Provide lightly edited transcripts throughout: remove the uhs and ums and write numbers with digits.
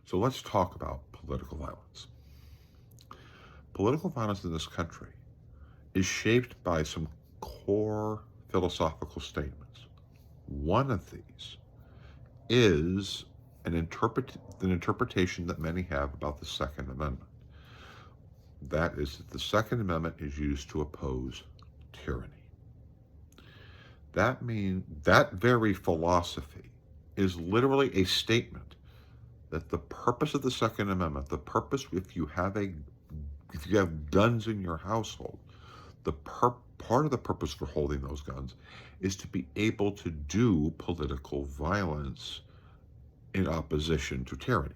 So let's talk about political violence. Political violence in this country is shaped by some core philosophical statements. One of these is an interpretation that many have about the Second Amendment. That is that the Second Amendment is used to oppose tyranny. That means that very philosophy is literally a statement that the purpose of the Second Amendment, the purpose if you have guns in your household, part of the purpose for holding those guns is to be able to do political violence in opposition to tyranny.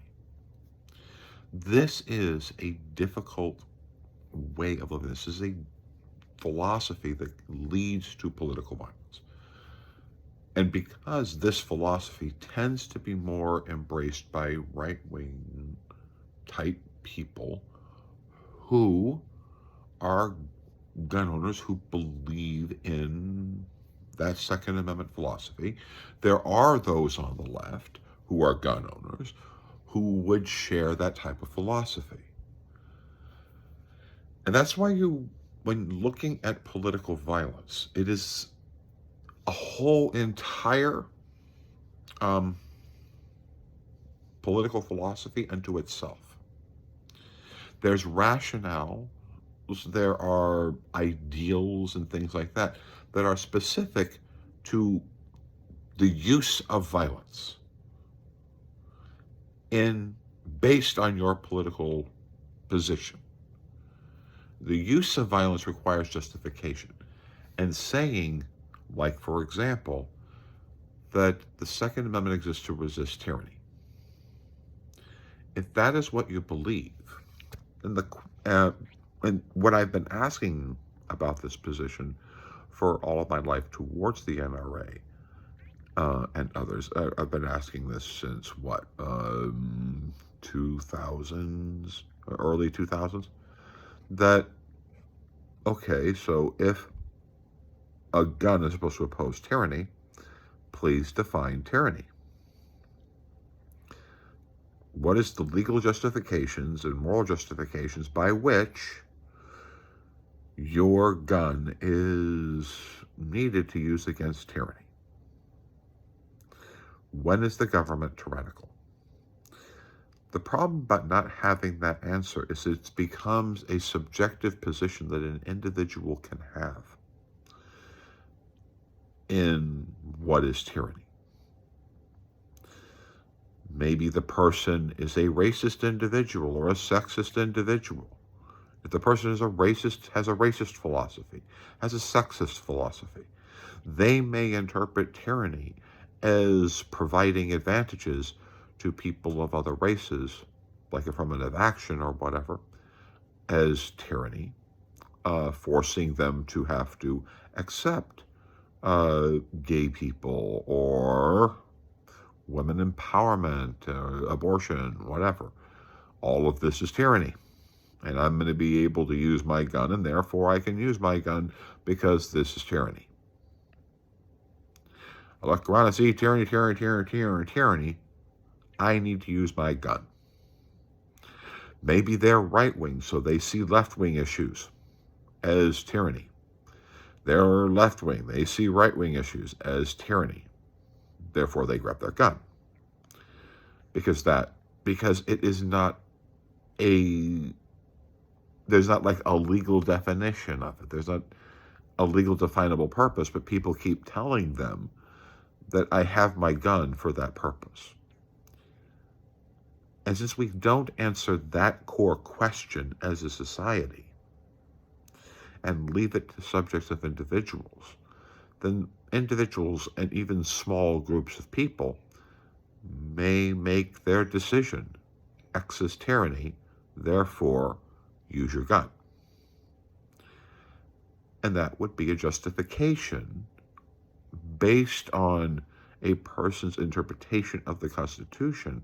This is a difficult way of living. This is a philosophy that leads to political violence. And because this philosophy tends to be more embraced by right-wing type people who are gun owners who believe in that Second Amendment philosophy, there are those on the left who are gun owners who would share that type of philosophy. And that's why when looking at political violence, it is a whole entire um, political philosophy unto itself. There's rationale, there are ideals and things like that that are specific to the use of violence in based on your political position. The use of violence requires justification. And saying, like, for example, that the Second Amendment exists to resist tyranny. If that is what you believe, then and what I've been asking about this position for all of my life towards the NRA and others, I've been asking this since what 2000s, early 2000s. That okay, so if a gun is supposed to oppose tyranny, please define tyranny. What is the legal justifications and moral justifications by which your gun is needed to use against tyranny? When is the government tyrannical? The problem about not having that answer is it becomes a subjective position that an individual can have in what is tyranny. Maybe the person is a racist individual or a sexist individual. If the person is a racist, has a racist philosophy, has a sexist philosophy, they may interpret tyranny as providing advantages to people of other races, like affirmative action or whatever, as tyranny, forcing them to have to accept gay people or women empowerment, abortion, whatever. All of this is tyranny. And I'm going to be able to use my gun, and therefore I can use my gun because this is tyranny. I look around and see tyranny, tyranny, tyranny, tyranny, tyranny. I need to use my gun. Maybe they're right-wing, so they see left-wing issues as tyranny. They're left-wing. They see right-wing issues as tyranny. Therefore, they grab their gun. Because it is not there's not like a legal definition of it. There's not a legal definable purpose, but people keep telling them that I have my gun for that purpose. And since we don't answer that core question as a society and leave it to subjects of individuals, then individuals and even small groups of people may make their decision. X is tyranny, therefore use your gun. And that would be a justification based on a person's interpretation of the Constitution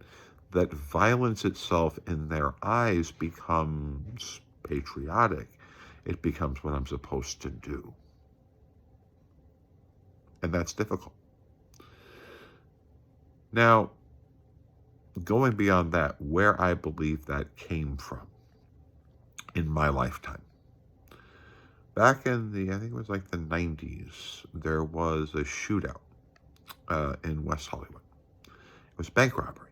that violence itself in their eyes becomes patriotic. It becomes what I'm supposed to do. And that's difficult. Now, going beyond that, where I believe that came from in my lifetime. Back in I think it was like the 90s, there was a shootout in West Hollywood. It was bank robbery.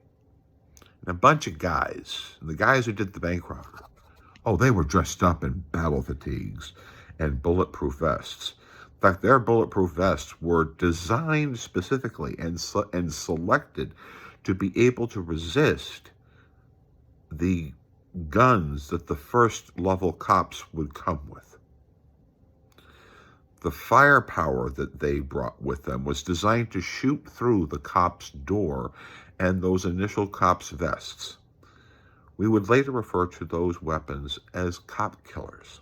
And a bunch of guys, and the guys who did the bank robbery, oh, they were dressed up in battle fatigues and bulletproof vests. In fact, their bulletproof vests were designed specifically and selected to be able to resist the guns that the first level cops would come with. The firepower that they brought with them was designed to shoot through the cop's door and those initial cops' vests. We would later refer to those weapons as cop killers,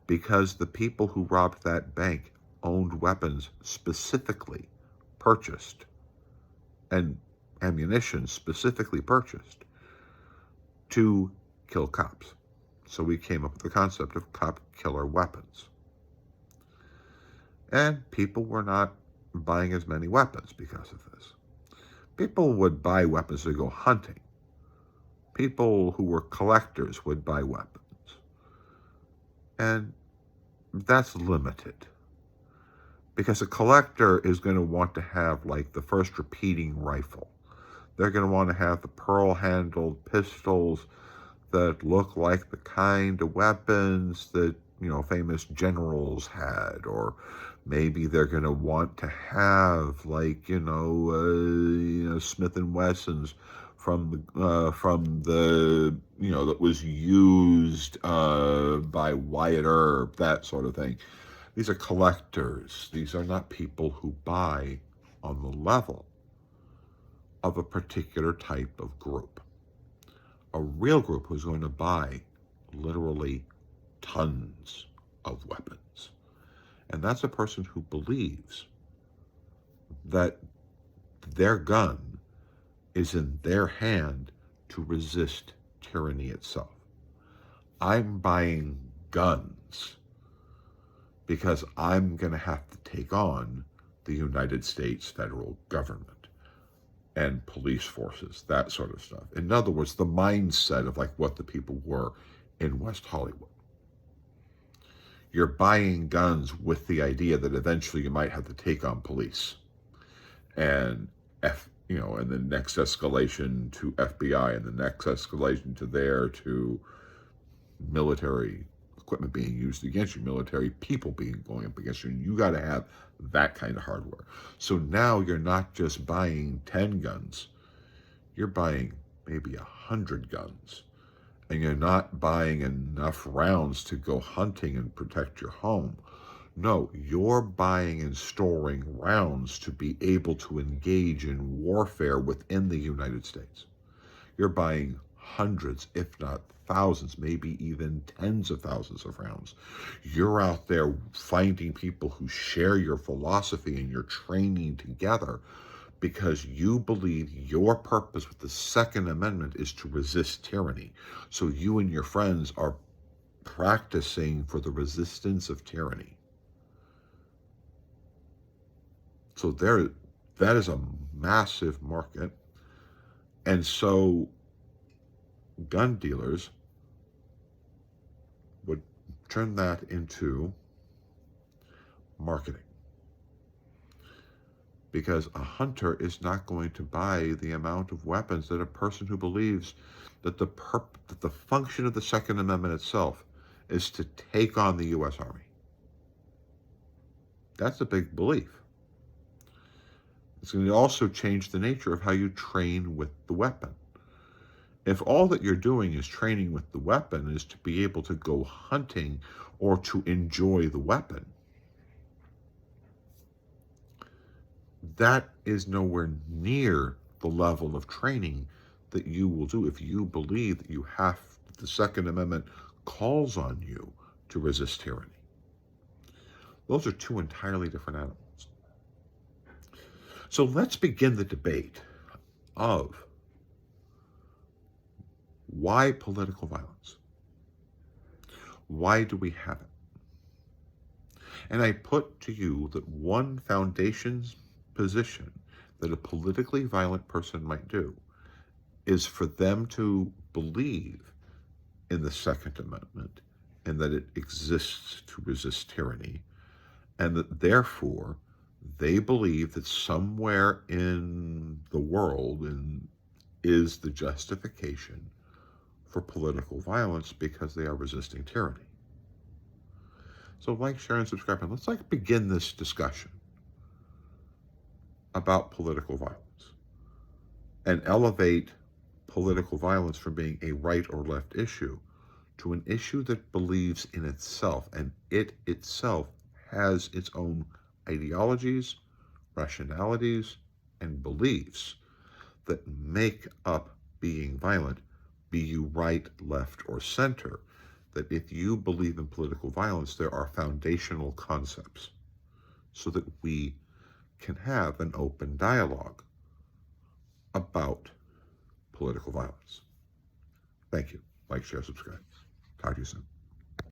because the people who robbed that bank owned weapons specifically purchased and ammunition specifically purchased to kill cops. So we came up with the concept of cop killer weapons. And people were not buying as many weapons because of this. People would buy weapons to go hunting. People who were collectors would buy weapons. And that's limited, because a collector is going to want to have like the first repeating rifle. They're going to want to have the pearl-handled pistols that look like the kind of weapons that, famous generals had, or maybe they're going to want to have like, Smith and Wessons from the that was used by Wyatt Earp, that sort of thing. These are collectors. These are not people who buy on the level of a particular type of group. A real group who's going to buy literally tons of weapons. And that's a person who believes that their gun is in their hand to resist tyranny itself. I'm buying guns because I'm going to have to take on the United States federal government and police forces, that sort of stuff. In other words, the mindset of like what the people were in West Hollywood. You're buying guns with the idea that eventually you might have to take on police, and and the next escalation to FBI, and the next escalation to to military equipment being used against you, military people going up against you, and you got to have that kind of hardware. So now you're not just buying 10 guns, you're buying maybe 100 guns, and you're not buying enough rounds to go hunting and protect your home. No, you're buying and storing rounds to be able to engage in warfare within the United States. You're buying hundreds, if not thousands, maybe even tens of thousands of rounds. You're out there finding people who share your philosophy, and you're training together because you believe your purpose with the Second Amendment is to resist tyranny. So you and your friends are practicing for the resistance of tyranny. So that is a massive market. And so gun dealers would turn that into marketing, because a hunter is not going to buy the amount of weapons that a person who believes that that the function of the Second Amendment itself is to take on the U.S. Army. That's a big belief. It's going to also change the nature of how you train with the weapon. If all that you're doing is training with the weapon is to be able to go hunting or to enjoy the weapon, that is nowhere near the level of training that you will do if you believe that the Second Amendment calls on you to resist tyranny. Those are two entirely different animals. So let's begin the debate of why political violence? Why do we have it? And I put to you that one foundation position that a politically violent person might do is for them to believe in the Second Amendment and that it exists to resist tyranny, and that therefore they believe that somewhere in the world is the justification for political violence because they are resisting tyranny. So like, share, and subscribe, and let's begin this discussion about political violence and elevate political violence from being a right or left issue to an issue that believes in itself, and it itself has its own ideologies, rationalities, and beliefs that make up being violent, be you right, left, or center. That if you believe in political violence, there are foundational concepts so that we can have an open dialogue about political violence. Thank you. Like, share, subscribe. Talk to you soon.